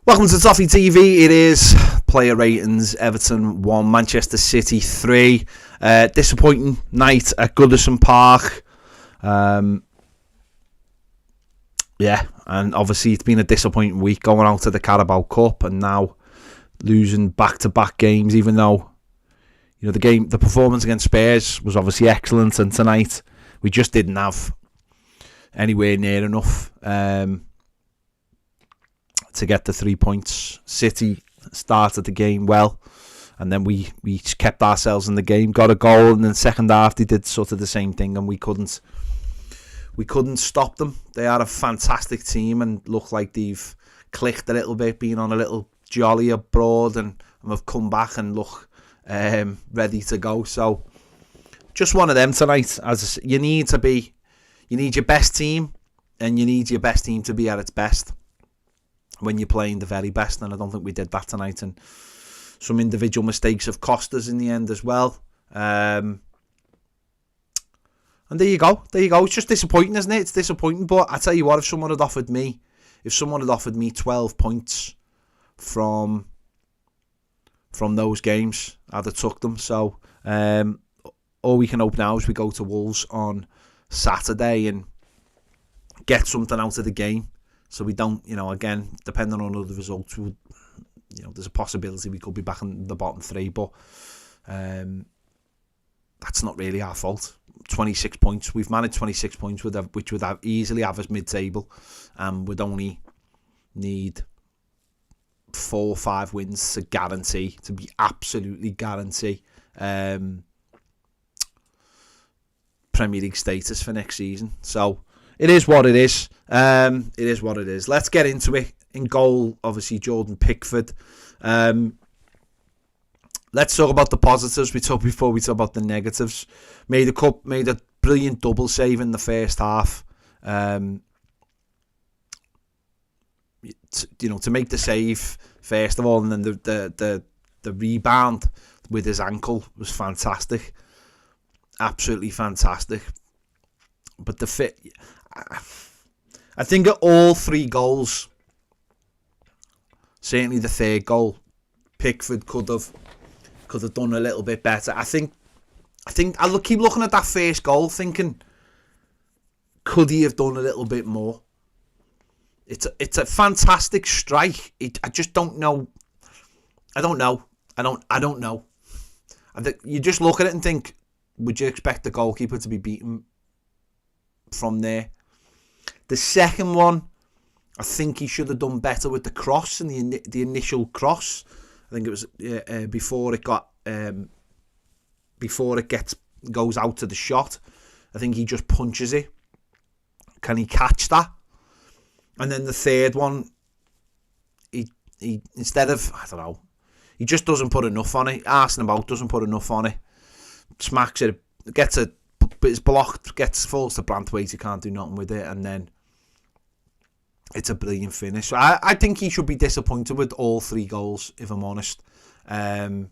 Welcome to Toffee TV. It is player ratings. Everton 1, Manchester City 3. Disappointing night at Goodison Park. Yeah, and obviously it's been a disappointing week going out to the Carabao Cup and now losing back-to-back games, even though the performance against Spurs was obviously excellent, and tonight we just didn't have anywhere near enough to get the 3 points. City started the game well, and then we kept ourselves in the game, got a goal, and then second half they did sort of the same thing, and we couldn't stop them. They are a fantastic team and look like they've clicked a little bit, being on a little jolly abroad, and have come back and look ready to go. So just one of them tonight. As you need your best team, and you need your best team to be at its best when you're playing the very best, and I don't think we did that tonight, and some individual mistakes have cost us in the end as well. And there you go. It's just disappointing, isn't it? It's disappointing, but I tell you what, if someone had offered me 12 points from those games, I'd have took them. So all we can hope now is we go to Wolves on Saturday and get something out of the game. So we don't, again, depending on other results, there's a possibility we could be back in the bottom three, but that's not really our fault. 26 points. We've managed 26 points, which would easily have us mid-table, and would only need 4 or 5 wins to be absolutely guarantee Premier League status for next season. So it is what it is. It is what it is. Let's get into it. In goal, obviously, Jordan Pickford. Let's talk about the positives before we talk about the negatives. Made a brilliant double save in the first half. To make the save first of all, and then the rebound with his ankle was fantastic. Absolutely fantastic. But I think at all 3 goals, certainly the third goal, Pickford could have done a little bit better. I think I'll keep looking at that first goal, thinking, could he have done a little bit more? It's a fantastic strike. I just don't know. I don't know. I think you just look at it and think, would you expect the goalkeeper to be beaten from there? The second one, I think he should have done better with the cross and the initial cross. I think it was before it goes out to the shot. I think he just punches it. Can he catch that? And then the third one, he instead of, I don't know, he just doesn't put enough on it. Arsenal about doesn't put enough on it. Smacks it, gets it, but it's blocked, falls to Brantwaite, he can't do nothing with it, and then it's a brilliant finish. So I think he should be disappointed with all 3 goals, if I'm honest. And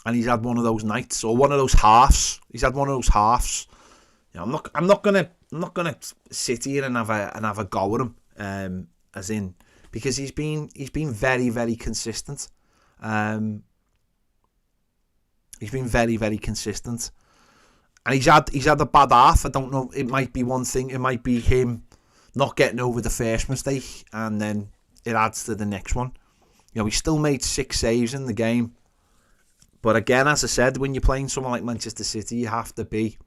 he's had one of those nights, or one of those halves. He's had one of those halves. I'm not gonna sit here and have a go at him, as in, because he's been very, very consistent. He's been very, very consistent, and he's had a bad half. I don't know. It might be one thing. It might be him not getting over the first mistake, and then it adds to the next one. He still made 6 saves in the game, but again, as I said, when you're playing someone like Manchester City, you have to be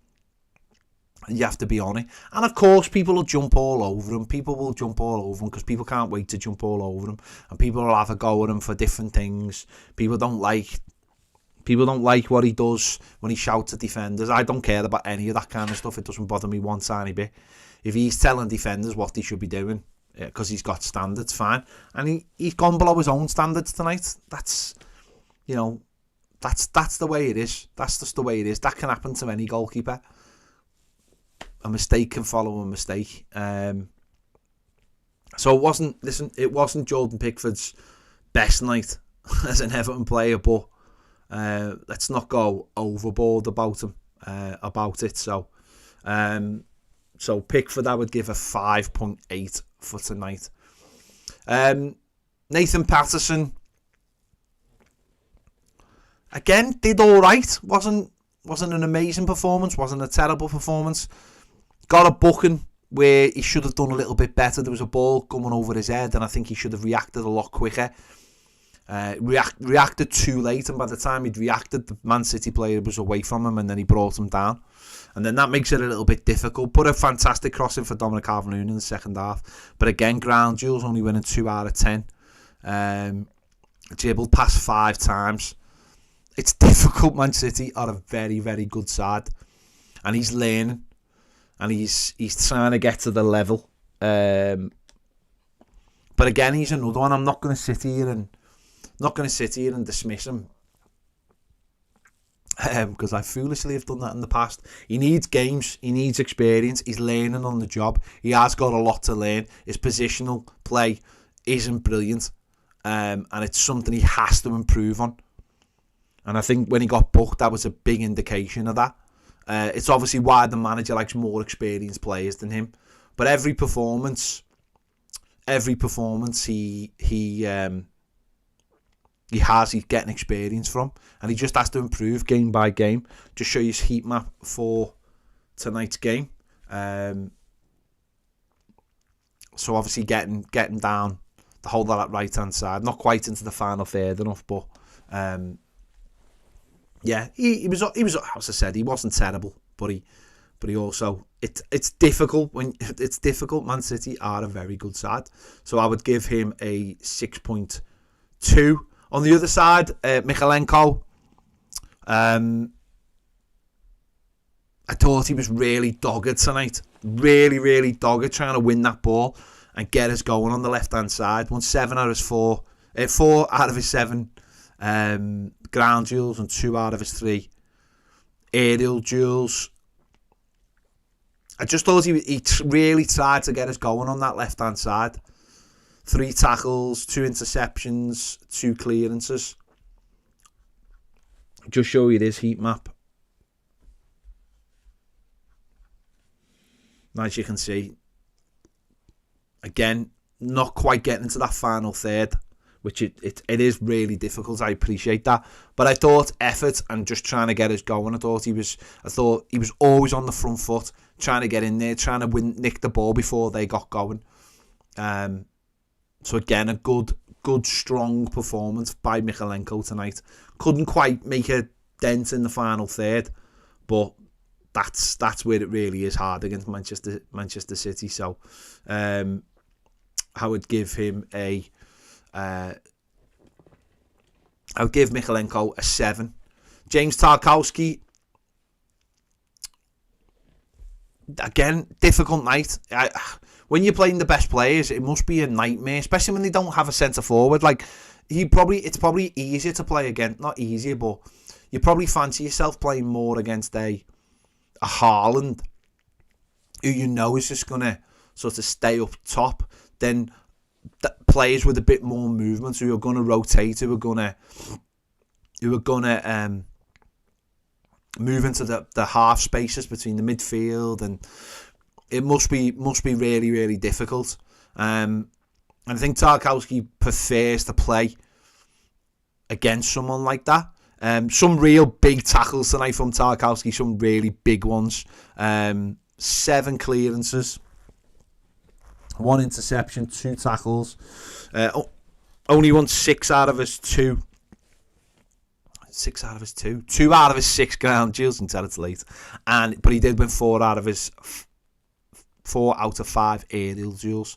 on it. And of course, people will jump all over him. People will jump all over him because people can't wait to jump all over him, and people will have a go at him for different things. People don't like what he does when he shouts at defenders. I don't care about any of that kind of stuff. It doesn't bother me one tiny bit. If he's telling defenders what they should be doing, because he's got standards, fine. And he's gone below his own standards tonight. That's the way it is. That's just the way it is. That can happen to any goalkeeper. A mistake can follow a mistake. So it wasn't Jordan Pickford's best night as an Everton player, but let's not go overboard about it. So Pickford, I would give a 5.8 for tonight. Nathan Patterson, again, did all right. Wasn't an amazing performance. Wasn't a terrible performance. Got a booking where he should have done a little bit better. There was a ball coming over his head, and I think he should have reacted a lot quicker. Reacted too late, and by the time he'd reacted, the Man City player was away from him, and then he brought him down. And then that makes it a little bit difficult. But a fantastic crossing for Dominic Calvert-Lewin in the second half. But again, ground duels only winning 2 out of 10. Dribbled past 5 times. It's difficult. Man City are a very, very good side. And he's learning. And he's trying to get to the level. But again, he's another one. I'm not going to sit here and dismiss him. Because I foolishly have done that in the past. He needs games. He needs experience. He's learning on the job. He has got a lot to learn. His positional play isn't brilliant. And it's something he has to improve on. And I think when he got booked, that was a big indication of that. It's obviously why the manager likes more experienced players than him. But every performance he's getting experience from, and he just has to improve game by game. Just show you his heat map for tonight's game. So obviously getting down the whole of that right hand side, not quite into the final third enough, but yeah, he was. As I said, he wasn't terrible, but he also it's difficult when it's difficult. Man City are a very good side, so I would give him a 6.2. On the other side, Mykolenko, I thought he was really dogged tonight. Really, really dogged, trying to win that ball and get us going on the left-hand side. Won 4 out of his 7 ground duels and 2 out of his 3 aerial duels. I just thought he really tried to get us going on that left-hand side. 3 tackles, 2 interceptions, 2 clearances. Just show you this heat map. As you can see, again, not quite getting into that final third, which it is really difficult. I appreciate that, but I thought effort and just trying to get us going. I thought he was always on the front foot, trying to get in there, trying to nick the ball before they got going. So again, a good, strong performance by Mykolenko tonight. Couldn't quite make a dent in the final third, but that's where it really is hard against Manchester City. So I would give him I would give Mykolenko a 7. James Tarkowski, again, difficult night. When you're playing the best players, it must be a nightmare, especially when they don't have a centre forward. Like it's probably easier to play against, not easier, but you probably fancy yourself playing more against a Haaland, who you know is just gonna sort of stay up top, than players with a bit more movement, who are gonna rotate, who are gonna move into the half spaces between the midfield, and it must be really, really difficult. And I think Tarkowski prefers to play against someone like that. Some real big tackles tonight from Tarkowski, some really big ones. 7 clearances, 1 interception, 2 tackles. Only won 6 out of his 2. 6 out of his 2. 2 out of his 6 ground duels until it's late. But he did win 4 out of 5 aerial duels.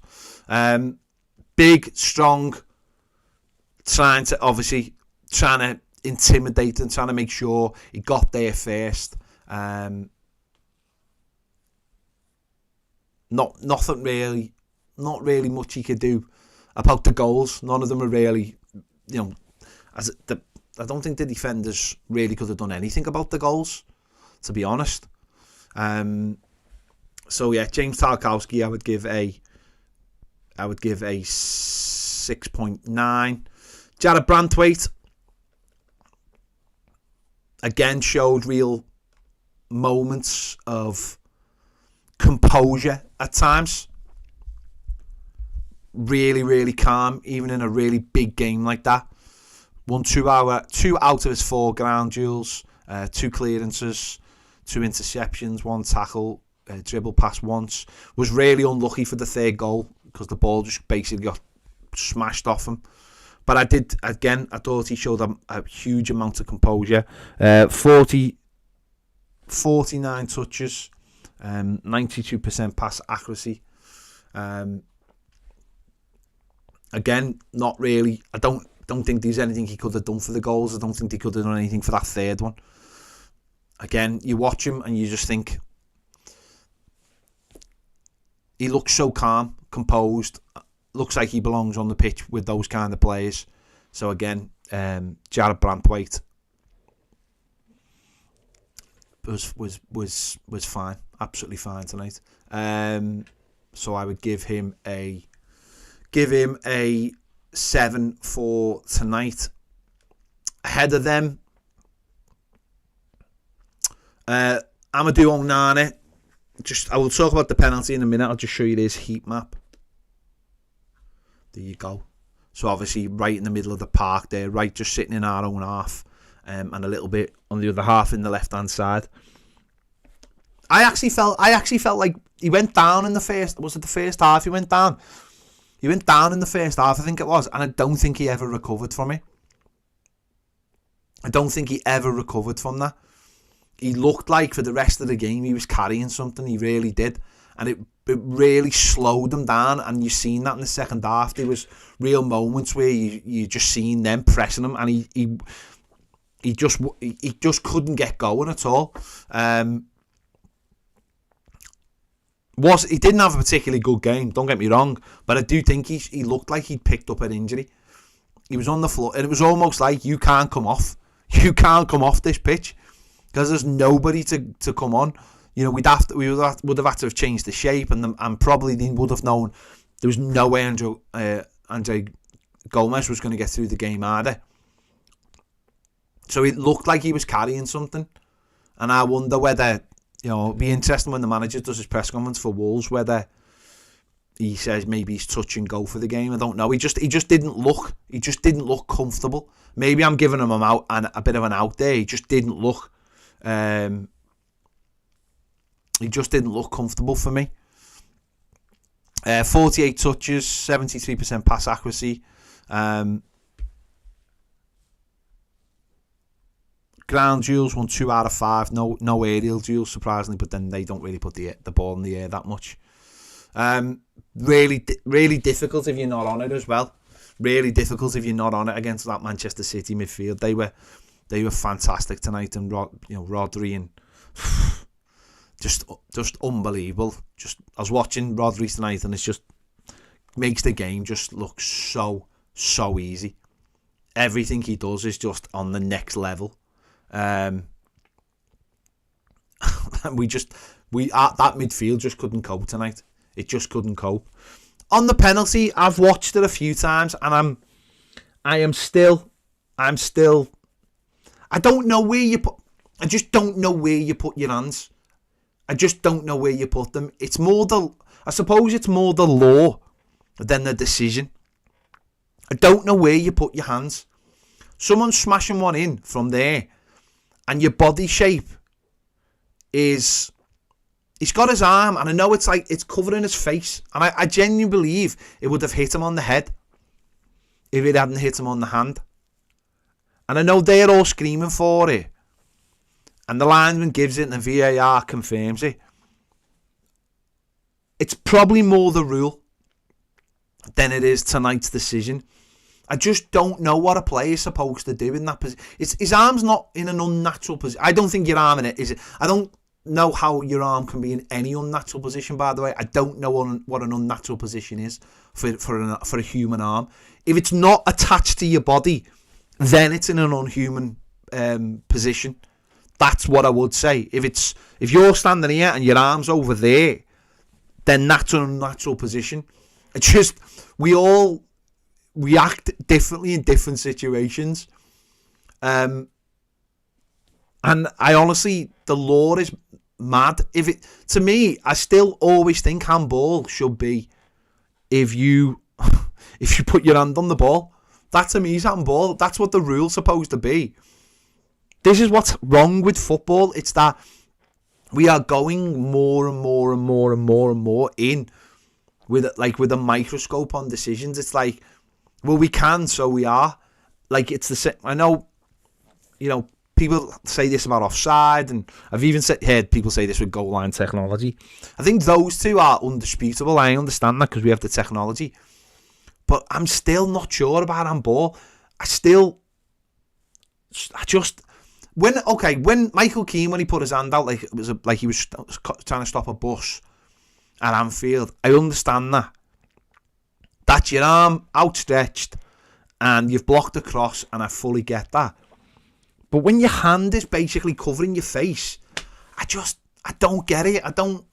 Big, strong, trying to intimidate and trying to make sure he got there first. Not really much he could do about the goals. None of them are really, I don't think the defenders really could have done anything about the goals, to be honest. So yeah, James Tarkowski, I would give a 6.9. Jared Brandtwaite, again, showed real moments of composure at times. really, really calm, even in a really big game like that. Won 2 out of his 4 ground duels, 2 clearances, 2 interceptions, 1 tackle, dribble pass once. Was really unlucky for the 3rd goal because the ball just basically got smashed off him. But I thought he showed a huge amount of composure. 49 touches, 92% pass accuracy. Again, not really. I don't think there's anything he could have done for the goals. I don't think he could have done anything for that 3rd one. Again, you watch him and you just think he looks so calm, composed. Looks like he belongs on the pitch with those kind of players. So again, Jared Brantwaite was fine, absolutely fine tonight. So I would give him a 7 for tonight. Ahead of them, Amadou Onana. I will talk about the penalty in a minute. I'll just show you this heat map. There you go. So obviously right in the middle of the park there, right just sitting in our own half, and a little bit on the other half in the left hand side. I actually felt like he went down in the first. Was it the first half? He went down in the first half, I think it was, and I don't think he ever recovered from it. I don't think he ever recovered from that. He looked like for the rest of the game he was carrying something. He really did. And it really slowed him down, and you've seen that in the second half. There was real moments where you just seen them pressing him, and he just couldn't get going at all. He didn't have a particularly good game, don't get me wrong, but I do think he looked like he'd picked up an injury. He was on the floor, and it was almost like you can't come off this pitch because there's nobody to come on. You know, would have had to have changed the shape, and probably they would have known there was no way Andre Gomez was going to get through the game either. So it looked like he was carrying something, and I wonder whether, you know, it'd be interesting when the manager does his press conference for Wolves whether he says maybe he's touch and go for the game. I don't know. He just didn't look comfortable. Maybe I'm giving him a bit of an out there. He just didn't look. He just didn't look comfortable for me. 48 touches, 73% pass accuracy. Ground duels won 2 out of 5. No aerial duels, surprisingly, but then they don't really put the ball in the air that much. Really difficult if you're not on it as well. Really difficult if you're not on it against that Manchester City midfield. They were fantastic tonight, and Rodri and just unbelievable. Just I was watching Rodri tonight, and it just makes the game just look so easy. Everything he does is just on the next level. That midfield just couldn't cope tonight. It just couldn't cope. On the penalty, I've watched it a few times, and I'm still. I don't know where you put. I just don't know where you put your hands. I just don't know where you put them. I suppose it's more the law than the decision. I don't know where you put your hands. Someone's smashing one in from there, and your body shape is... He's got his arm, and I know it's covering his face, and I genuinely believe it would have hit him on the head if it hadn't hit him on the hand. And I know they're all screaming for it, and the linesman gives it, and the VAR confirms it. It's probably more the rule than it is tonight's decision. I just don't know what a player is supposed to do in that position. His arm's not in an unnatural position. I don't think your arm in it is. I don't know how your arm can be in any unnatural position, by the way. I don't know what an unnatural position is for a human arm. If it's not attached to your body, then it's in an unhuman position. That's what I would say. If you're standing here and your arm's over there, then that's an unnatural position. It's just, we all react differently in different situations. And I honestly, the law is mad. To me, I still always think handball should be if you if you put your hand on the ball. That to me is handball. That's what the rule's supposed to be. This is what's wrong with football. It's that we are going more and more and more and more and more in with a microscope on decisions. It's like, well, we can, so we are. Like, it's the same. I know, people say this about offside, and I've even heard people say this with goal line technology. I think those two are undisputable. I understand that because we have the technology. But I'm still not sure about handball. When Michael Keane, when he put his hand out, like it was like he was trying to stop a bus at Anfield, I understand that. That's your arm outstretched and you've blocked the cross, and I fully get that. But when your hand is basically covering your face, I don't get it. I don't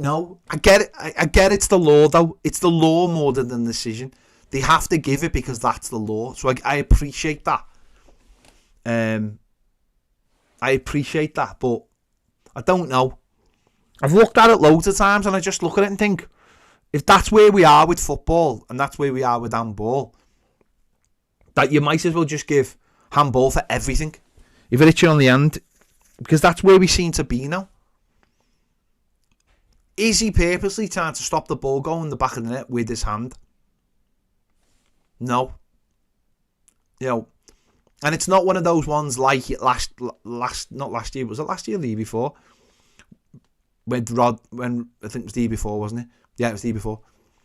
know. I get it. I get it's the law, though. It's the law more than the decision. They have to give it because that's the law. So I appreciate that. I appreciate that, but I don't know. I've looked at it loads of times, and I just look at it and think, if that's where we are with football and that's where we are with handball, that you might as well just give handball for everything. If it hits you on the hand, because that's where we seem to be now. Is he purposely trying to stop the ball going in the back of the net with his hand? No. And it's not one of those ones like not last year, was it last year or the year before? When I think it was the year before, wasn't it? Yeah, it was the year before.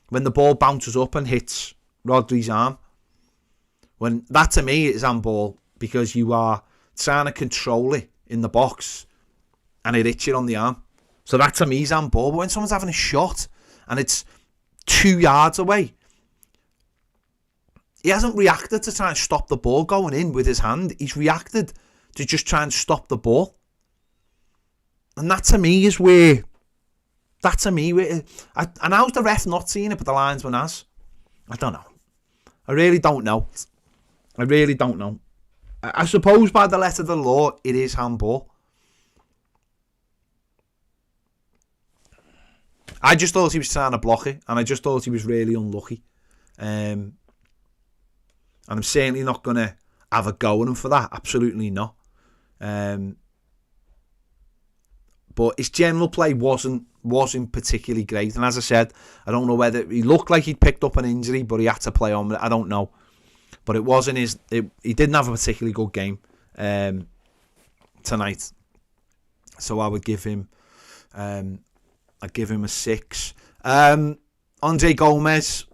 When the ball bounces up and hits Rodri's arm. When that to me is handball, because you are trying to control it in the box and it hits you on the arm. So that to me is handball. But when someone's having a shot and it's 2 yards away, he hasn't reacted to try and stop the ball going in with his hand. He's reacted to just try and stop the ball. And that to me is where... and how's the ref not seeing it, but the linesman has? I don't know. I really don't know. I suppose by the letter of the law, it is handball. I just thought he was trying to block it, and I just thought he was really unlucky. And I'm certainly not going to have a go at him for that. Absolutely not. But his general play wasn't particularly great. And as I said, I don't know whether he looked like he'd picked up an injury, but he had to play on with it. I don't know. But it wasn't he didn't have a particularly good game tonight. So I would give him I'd give him a 6. Andre Gomez,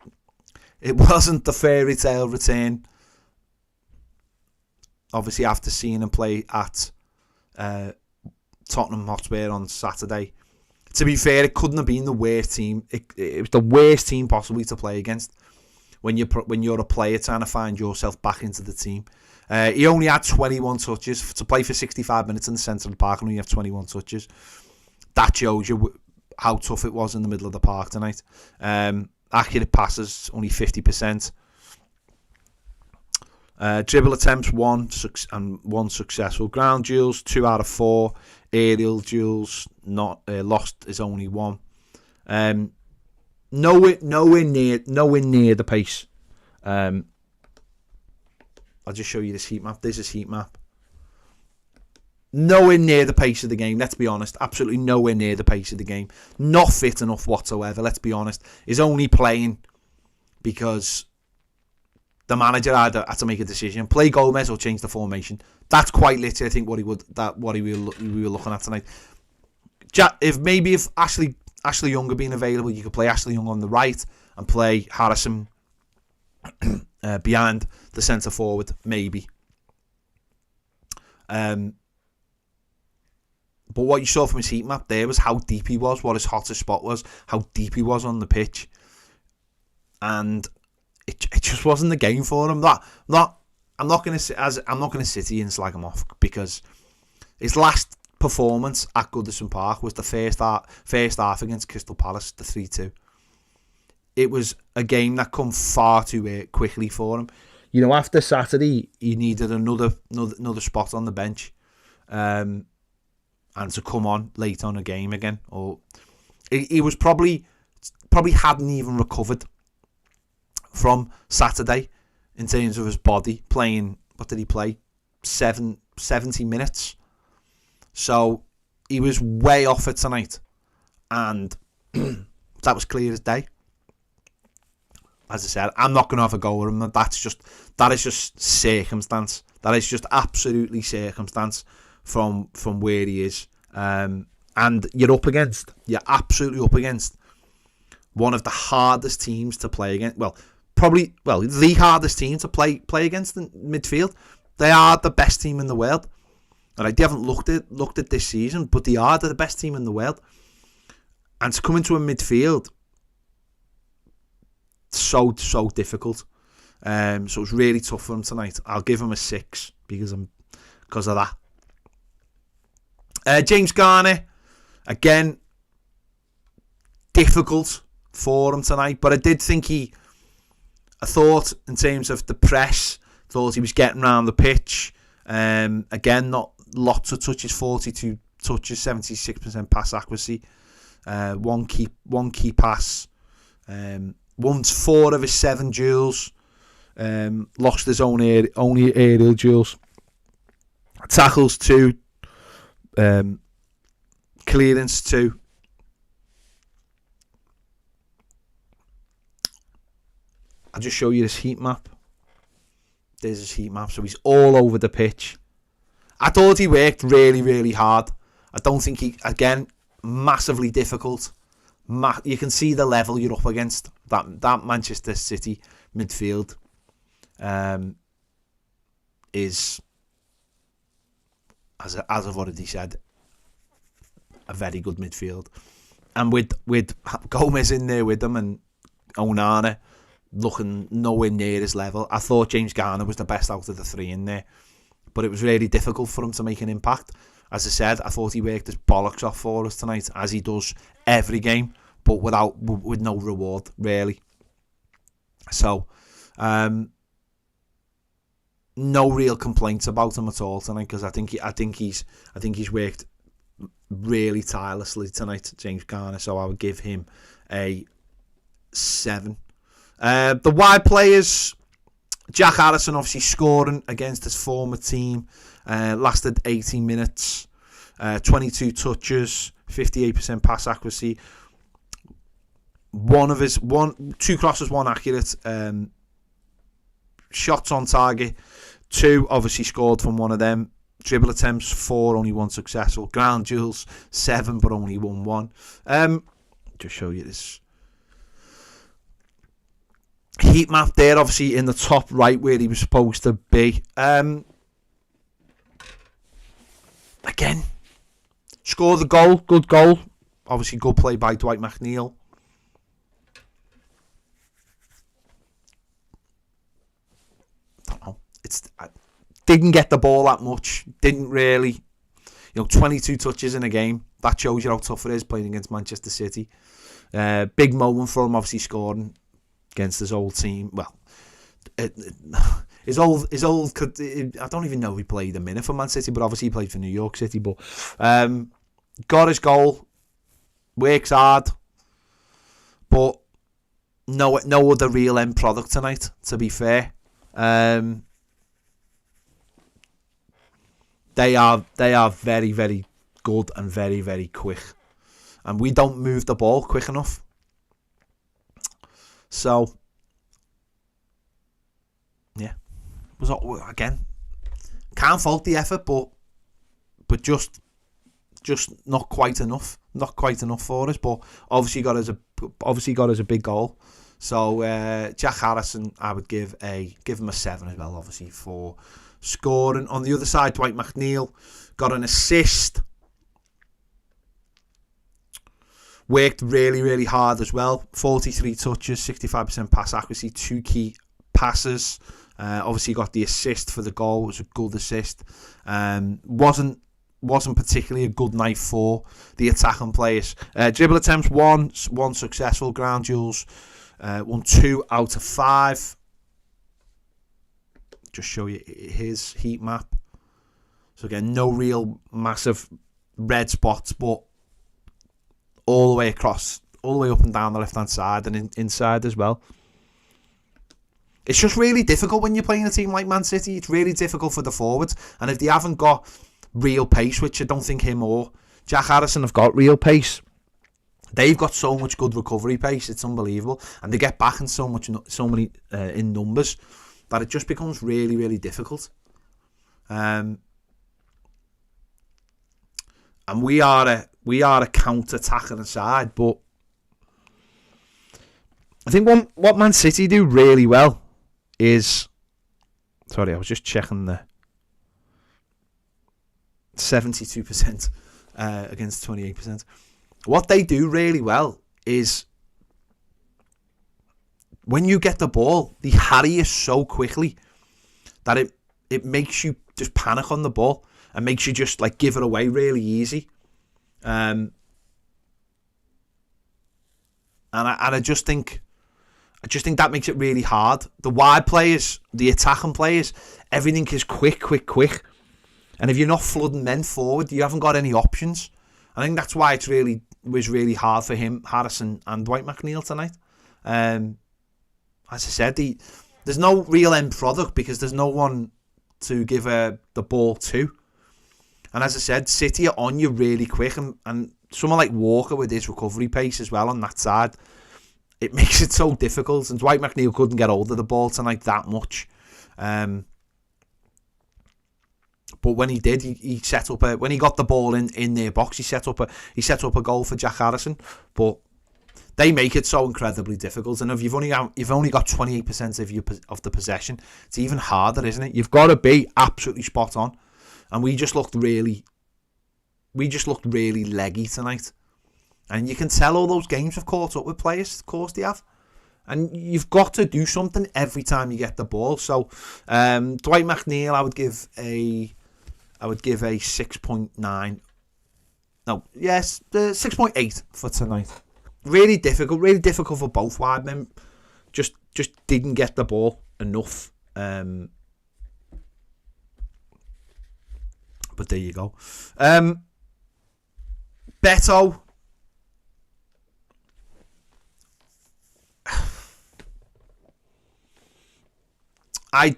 it wasn't the fairy tale return. Obviously, after seeing him play at Tottenham Hotspur on Saturday, to be fair, it couldn't have been the worst team. It was the worst team possibly to play against when you're a player trying to find yourself back into the team. He only had 21 touches to play for 65 minutes in the centre of the park, and you have 21 touches. That shows you how tough it was in the middle of the park tonight. Accurate passes, only 50%. Dribble attempts, 1 successful. Ground duels, 2 out of 4. Aerial duels, not lost is only 1. Nowhere near the pace. I'll just show you this heat map. This is heat map. Nowhere near the pace of the game, let's be honest. Absolutely nowhere near the pace of the game. Not fit enough whatsoever, let's be honest. Is only playing because the manager had to make a decision. Play Gomez or change the formation. That's quite literally, I think, what we were looking at tonight. If Ashley Young had been available, you could play Ashley Young on the right and play Harrison behind the centre forward, maybe. But what you saw from his heat map there was how deep he was, what his hottest spot was, how deep he was on the pitch, and it just wasn't the game for him. I'm not going to sit here and slag him off, because his last performance at Goodison Park was the first half against Crystal Palace, the 3-2. It was a game that come far too quickly for him. After Saturday, he needed another spot on the bench, and to come on late on a game again. Or he was probably hadn't even recovered from Saturday in terms of his body playing. What did he play? 70 minutes. So he was way off it tonight, and that was clear as day. As I said, I'm not going to have a go at him. That is just circumstance. That is just absolutely circumstance from where he is. And you're absolutely up against one of the hardest teams to play against. The hardest team to play against in midfield. They are the best team in the world. And they haven't looked at this season, but they're the best team in the world. And to come into a midfield, so difficult. So it was really tough for him tonight. I'll give him a 6 because of that. James Garner, again, difficult for him tonight, but I did think I thought in terms of the press, thought he was getting around the pitch. Again, not lots of touches, 42 touches, 76% pass accuracy. One key pass. Won 4 of his 7 duels. Lost his only aerial duels. Tackles 2. Clearance 2. I'll just show you this heat map. There's his heat map. So he's all over the pitch. I thought he worked really, really hard. I don't think again, massively difficult. You can see the level you're up against. That Manchester City midfield is, as I've already said, a very good midfield. And with Gomez in there with them and Onana looking nowhere near his level, I thought James Garner was the best out of the 3 in there. But it was really difficult for him to make an impact. As I said, I thought he worked his bollocks off for us tonight, as he does every game, but with no reward really. So, no real complaints about him at all tonight, because I think he's worked really tirelessly tonight, James Garner. So I would give him a 7. The wide players, Jack Harrison obviously scoring against his former team. Lasted 18 minutes, 22 touches, 58% pass accuracy. 2 crosses, 1 accurate. Shots on target, 2 obviously scored from one of them. Dribble attempts 4, only 1 successful. Ground duels 7, but only won 1. Just show you this heat map there, obviously in the top right where he was supposed to be. Again, scored the goal, good goal. Obviously, good play by Dwight McNeil. Don't know. Didn't get the ball that much. Didn't really. 22 touches in a game. That shows you how tough it is playing against Manchester City. Big moment for him, obviously scoring against his old team. Well, his old. I don't even know if he played a minute for Man City, but obviously he played for New York City. But got his goal. Works hard, but no other real end product tonight. To be fair, they are very, very good and very, very quick, and we don't move the ball quick enough. So, yeah, was again, can't fault the effort, but just not quite enough for us. But obviously got us a big goal. So Jack Harrison, I would give him a 7 as well, obviously for scoring. On the other side, Dwight McNeil got an assist. Worked really, really hard as well. 43 touches, 65% pass accuracy, 2 key passes. Obviously got the assist for the goal. It was a good assist. Wasn't particularly a good night for the attacking players. Dribble attempts 1 successful. Ground duels won 2 out of 5. Just show you his heat map. So again, no real massive red spots, but all the way across, all the way up and down the left hand side and inside as well. It's just really difficult when you're playing a team like Man City. It's really difficult for the forwards. And if they haven't got real pace, which I don't think him or Jack Harrison have got real pace, they've got so much good recovery pace. It's unbelievable. And they get back in so many in numbers that it just becomes really, really difficult. And we are a counter-attacking side, but I think what Man City do really well is... Sorry, I was just checking the 72% against 28%. What they do really well is when you get the ball, they harry you so quickly that it makes you just panic on the ball and makes you just like give it away really easy. And I just think that makes it really hard. The wide players, the attacking players, everything is quick. And if you're not flooding men forward, you haven't got any options. I think that's why it was really hard for him, Harrison and Dwight McNeil tonight. As I said, there's no real end product because there's no one to give the ball to. And as I said, City are on you really quick, and someone like Walker with his recovery pace as well on that side, it makes it so difficult. And Dwight McNeil couldn't get hold of the ball tonight that much. But when he did, he set up when he got the ball in their box, he set up a goal for Jack Harrison. But they make it so incredibly difficult. And if you've only got 28% of the possession, it's even harder, isn't it? You've got to be absolutely spot on. And we just looked really leggy tonight. And you can tell all those games have caught up with players. Of course they have. And you've got to do something every time you get the ball. So Dwight McNeil, I would give a 6.9. No, yes, 6.8 for tonight. Really difficult for both wide men. Just didn't get the ball enough. But there you go. Beto. I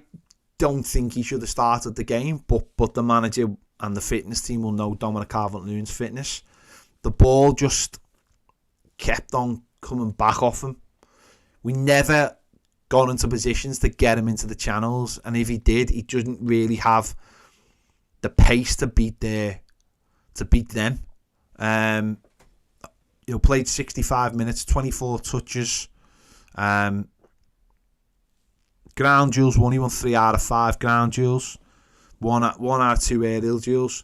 don't think he should have started the game, but the manager and the fitness team will know Dominic Calvert-Lewin's fitness. The ball just kept on coming back off him. We never got into positions to get him into the channels, and if he did, he didn't really have the pace to beat them. Played 65 minutes, 24 touches. Ground duels won. He won 3 out of 5 ground duels. One out of 2 aerial duels.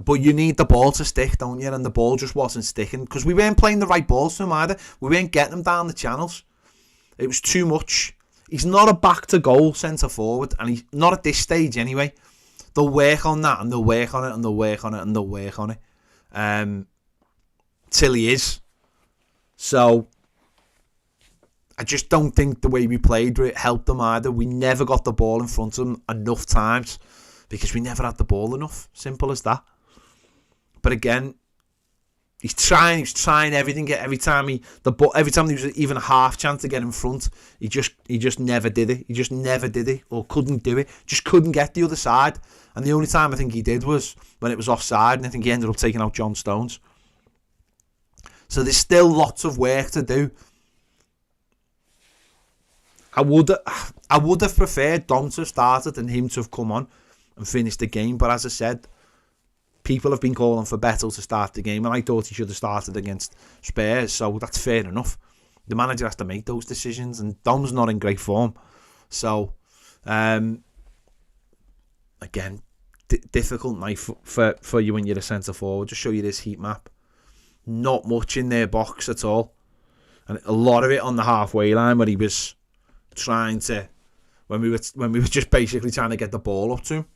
But you need the ball to stick, don't you? And the ball just wasn't sticking because we weren't playing the right balls to him either. We weren't getting him down the channels. It was too much. He's not a back to goal centre forward, and he's not at this stage anyway. They'll work on that, and they'll work on it, and they'll work on it, and they'll work on it. Till he is. So I just don't think the way we played helped them either. We never got the ball in front of them enough times because we never had the ball enough. Simple as that. But again, he's trying everything. Every time there was even a half chance to get in front, he just never did it. He just never did it or couldn't do it. Just couldn't get the other side. And the only time I think he did was when it was offside, and I think he ended up taking out John Stones. So there's still lots of work to do. I would have preferred Dom to have started and him to have come on and finished the game. But as I said, people have been calling for Beto to start the game, and I thought he should have started against Spurs. So that's fair enough. The manager has to make those decisions, and Dom's not in great form. So, again, difficult night for you when you're a centre forward. Just show you this heat map. Not much in their box at all, and a lot of it on the halfway line where he was trying to, when we were just basically trying to get the ball up to him.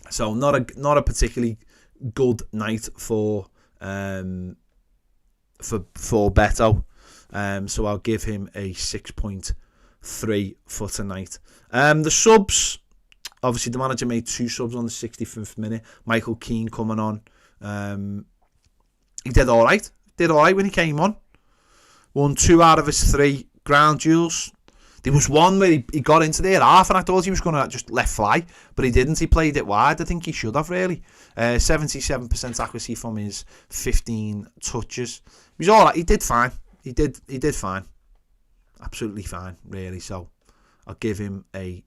So not a particularly good night for Beto. So I'll give him a 6.3 for tonight. The subs, obviously the manager made 2 subs on the 65th minute. Michael Keane coming on. He did all right. Did all right when he came on. Won 2 out of his 3 ground duels. There was one where he got into their half and I thought he was going to just let fly, but he didn't. He played it wide. I think he should have, really. 77% accuracy from his 15 touches. He was all right. He did fine. He did fine. Absolutely fine, really. So I'll give him a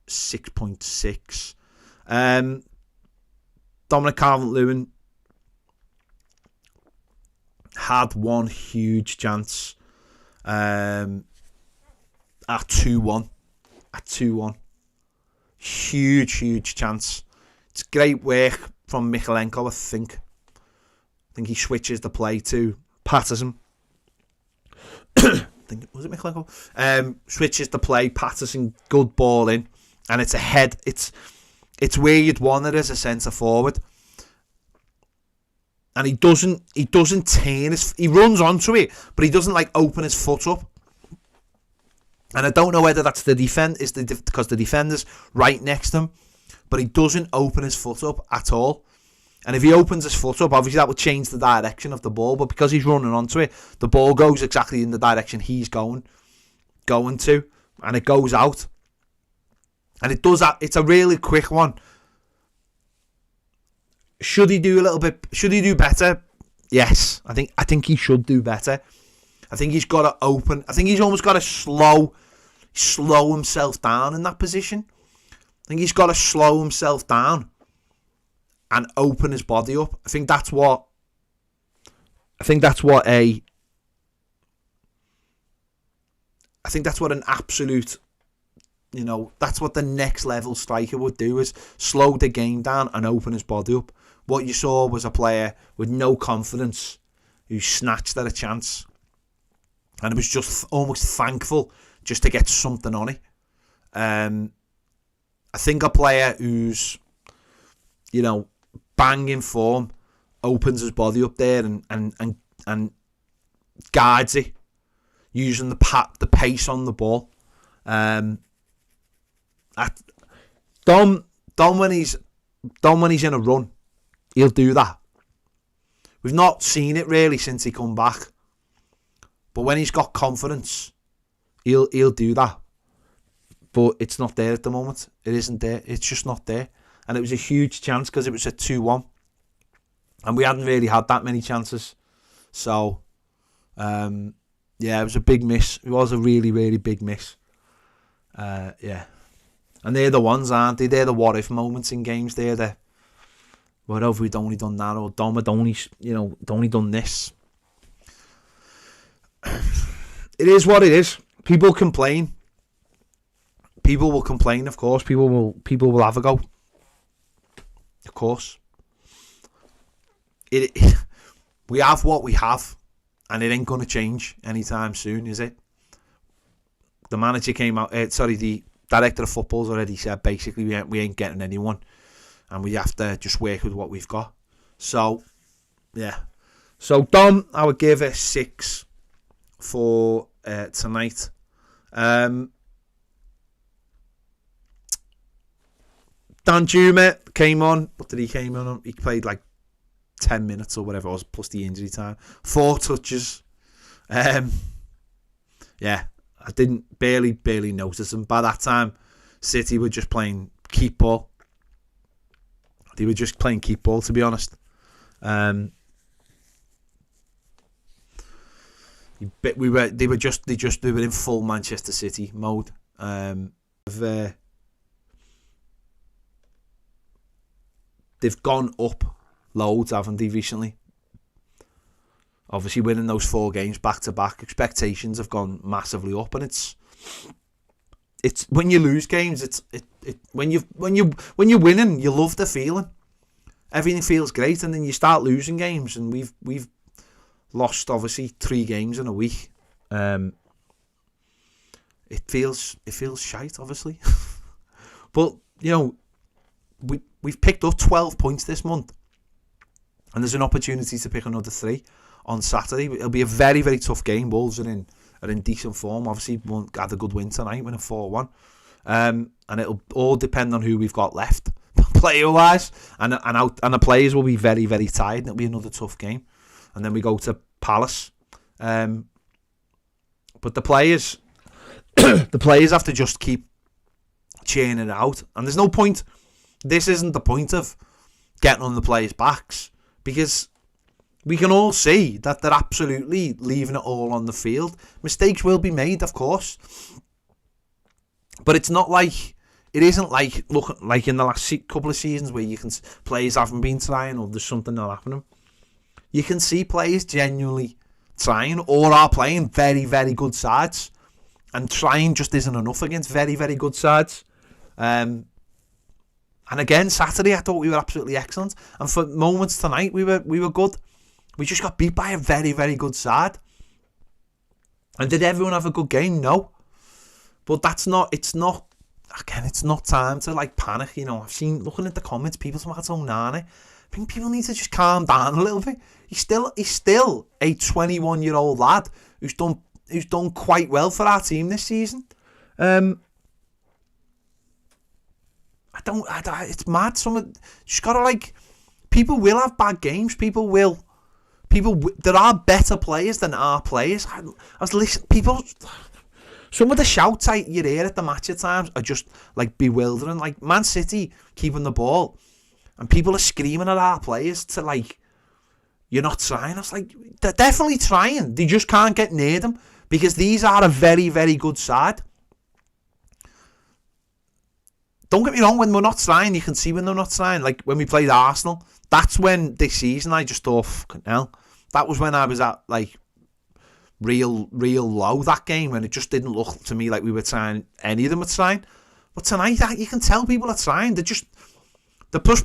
6.6. Dominic Calvert-Lewin had one huge chance at 2-1. Huge chance. It's great work from Michalenko, I think. I think he switches the play to Patterson. Was it Michalenko? Switches the play, Patterson, good ball in, and it's a head. It's where you'd want it as a centre forward. And he doesn't turn he runs onto it, but he doesn't like open his foot up. And I don't know whether that's because the defender's right next to him, but he doesn't open his foot up at all. And if he opens his foot up, obviously that would change the direction of the ball, but because he's running onto it, the ball goes exactly in the direction he's going to, and it goes out. And it does that. It's a really quick one. Should he do better? Yes, I think he should do better. I think he's got to open. I think he's almost got to slow himself down in that position. I think he's got to slow himself down and open his body up. I think that's what an absolute, that's what the next level striker would do, is slow the game down and open his body up. What you saw was a player with no confidence who snatched at a chance. And it was just almost thankful just to get something on it. I think a player who's, banging form opens his body up there and guides it, using the pace on the ball. Dom when he's in a run, he'll do that. We've not seen it really since he come back. But when he's got confidence, he'll do that. But it's not there at the moment. It isn't there. It's just not there. And it was a huge chance because it was a 2-1. And we hadn't really had that many chances. So, it was a big miss. It was a really, really big miss. And they're the ones, aren't they? They're the what-if moments in games. They're the, what have we only done that? Or Dom had only done this. It is what it is. People complain. People will complain, of course. People will have a go. Of course. We have what we have, and it ain't going to change anytime soon, is it? The manager came out. The director of football's already said basically we ain't getting anyone, and we have to just work with what we've got. So, yeah. So Dom, I would give it 6 for tonight. Danjuma came on. What did he came on? He played like 10 minutes or whatever it was, plus the injury time. 4 touches. I didn't barely notice him. By that time, City were just playing keep ball. They were just playing keep ball, to be honest. They were in full Manchester City mode. They've gone up loads, haven't they, recently? Obviously, winning those 4 games back to back, expectations have gone massively up, and it's when you lose games, when you're winning, you love the feeling. Everything feels great, and then you start losing games, and we've lost obviously 3 games in a week. It feels shite, obviously, but we've picked up 12 points this month, and there's an opportunity to pick another 3 on Saturday. It'll be a very, very tough game. Wolves are in decent form. Obviously, had a good win tonight, winning 4-1. And it'll all depend on who we've got left, player-wise. And the players will be very, very tired, and it'll be another tough game. And then we go to Palace. But the players, the players have to just keep churning it out. And there's no point. This isn't the point of getting on the players' backs, because we can all see that they're absolutely leaving it all on the field. Mistakes will be made, of course, but it isn't like in the last couple of seasons where you can players haven't been trying or there's something not happening. You can see players genuinely trying or are playing very, very good sides, and trying just isn't enough against very, very good sides. And again, Saturday I thought we were absolutely excellent, and for moments tonight we were good. We just got beat by a very, very good side. And did everyone have a good game? No. But it's not time to like panic, you know. I've seen, looking at the comments, people talking about Onana. I think people need to just calm down a little bit. He's still a 21-year-old lad who's done quite well for our team this season. It's mad. Just gotta, like, people will have bad games. There are better players than our players. I was listening. Some of the shouts you hear at the match at times are just like bewildering. Like Man City keeping the ball, and people are screaming at our players to, like, you're not trying. I was like, they're definitely trying. They just can't get near them because these are a very, very good side. Don't get me wrong, when we're not trying, you can see when they're not trying. Like when we played Arsenal, that's when this season I just thought, fucking hell. That was when I was at, like, real low, that game, when it just didn't look to me like we were trying, any of them were trying. But tonight, you can tell people are trying. They're just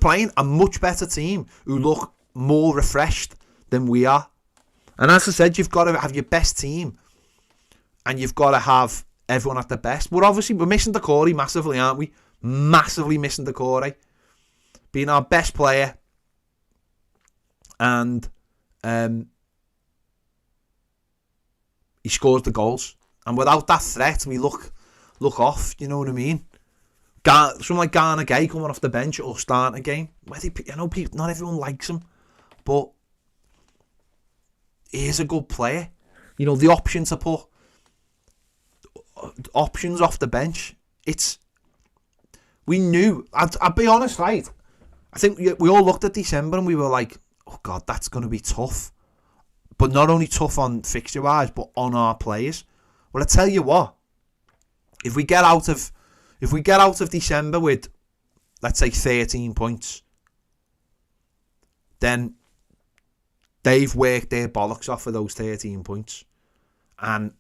playing a much better team who look more refreshed than we are. And as I said, you've got to have your best team, and you've got to have everyone at their best. We're missing Decore massively, aren't we? Massively missing Decore being our best player, and he scores the goals, and without that threat we look off, you know what I mean? Someone like Garner Gay coming off the bench or starting a game, I know people, not everyone likes him, but he is a good player. You know, the option to put options off the bench, we knew, I'll be honest, right? I think we all looked at December and we were like, oh God, that's going to be tough. But not only tough on fixture-wise, but on our players. Well, I tell you what, if we get out of December with, let's say, 13 points, then they've worked their bollocks off for those 13 points. And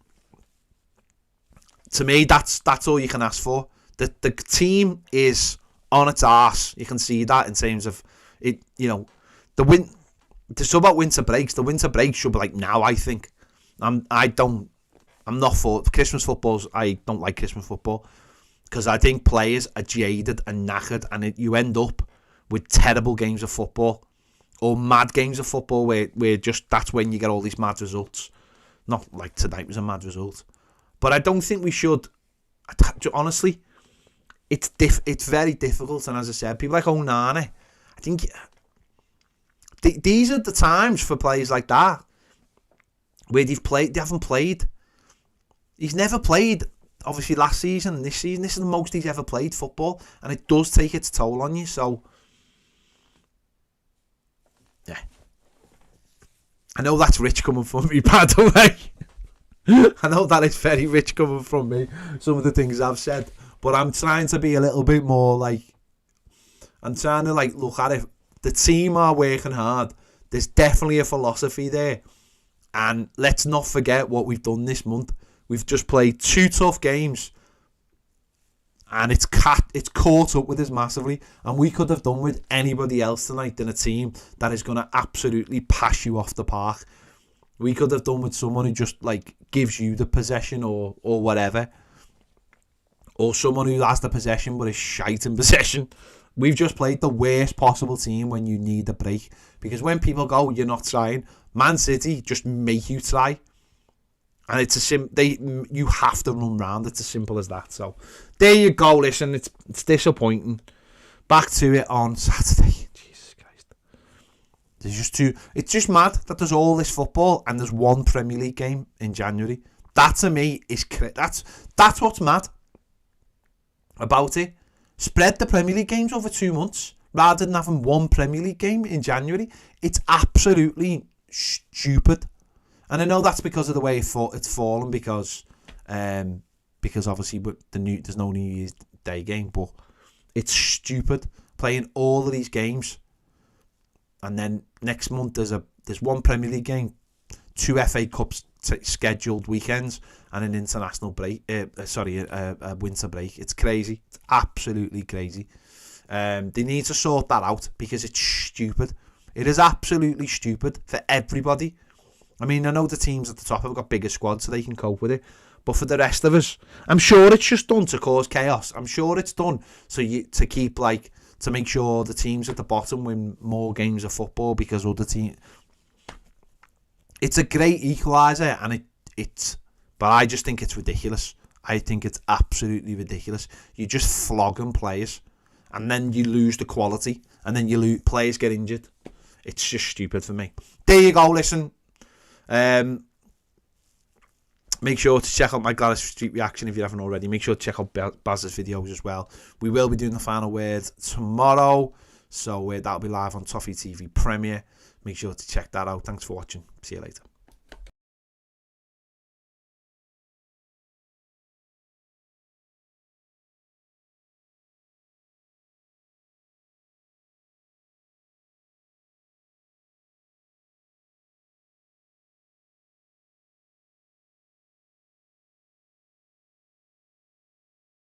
to me, that's all you can ask for. The team is on its arse. You can see that in terms of it. You know, it's about winter breaks. The winter break should be like now, I think. I'm not for Christmas footballs. I don't like Christmas football because I think players are jaded and knackered, and you end up with terrible games of football or mad games of football where just that's when you get all these mad results. Not like tonight was a mad result, but I don't think we should. Honestly, it's very difficult, and as I said, people like Onana, I think these are the times for players like that where they haven't played. He's never played, obviously, last season and this season. This is the most he's ever played football, and it does take its toll on you. So, yeah. I know that's rich coming from me, by the way. I know that is very rich coming from me, some of the things I've said. But I'm trying to be a little bit more like, I'm trying to like look at it. The team are working hard. There's definitely a philosophy there. And let's not forget what we've done this month. We've just played 2 tough games. And it's caught up with us massively. And we could have done with anybody else tonight than a team that is going to absolutely pass you off the park. We could have done with someone who just like gives you the possession or whatever. Or someone who has the possession but is shite in possession. We've just played the worst possible team when you need a break. Because when people go, you're not trying, Man City just make you try. And it's you have to run round. It's as simple as that. So there you go. Listen, it's disappointing. Back to it on Saturday. Jesus Christ. It's just mad that there's all this football and there's one Premier League game in January. That to me is that's what's mad about it. Spread the Premier League games over 2 months rather than having one Premier League game in January. It's absolutely stupid. And I know that's because of the way it's fallen, because obviously there's no New Year's Day game, but it's stupid playing all of these games, and then next month there's one Premier League game, 2 FA Cups scheduled weekends, and an international break. A winter break. It's crazy. It's absolutely crazy. They need to sort that out because it's stupid. It is absolutely stupid for everybody. I mean, I know the teams at the top have got bigger squads so they can cope with it. But for the rest of us, I'm sure it's just done to cause chaos. I'm sure it's done to make sure the teams at the bottom win more games of football because other teams. It's a great equaliser, and but I just think it's ridiculous. I think it's absolutely ridiculous. You're just flogging players, and then you lose the quality, and then players get injured. It's just stupid for me. There you go. Listen. Make sure to check out my Gladys Street reaction if you haven't already. Make sure to check out Baz's videos as well. We will be doing the final word tomorrow, so that'll be live on Toffee TV Premier. Make sure to check that out. Thanks for watching. See you later.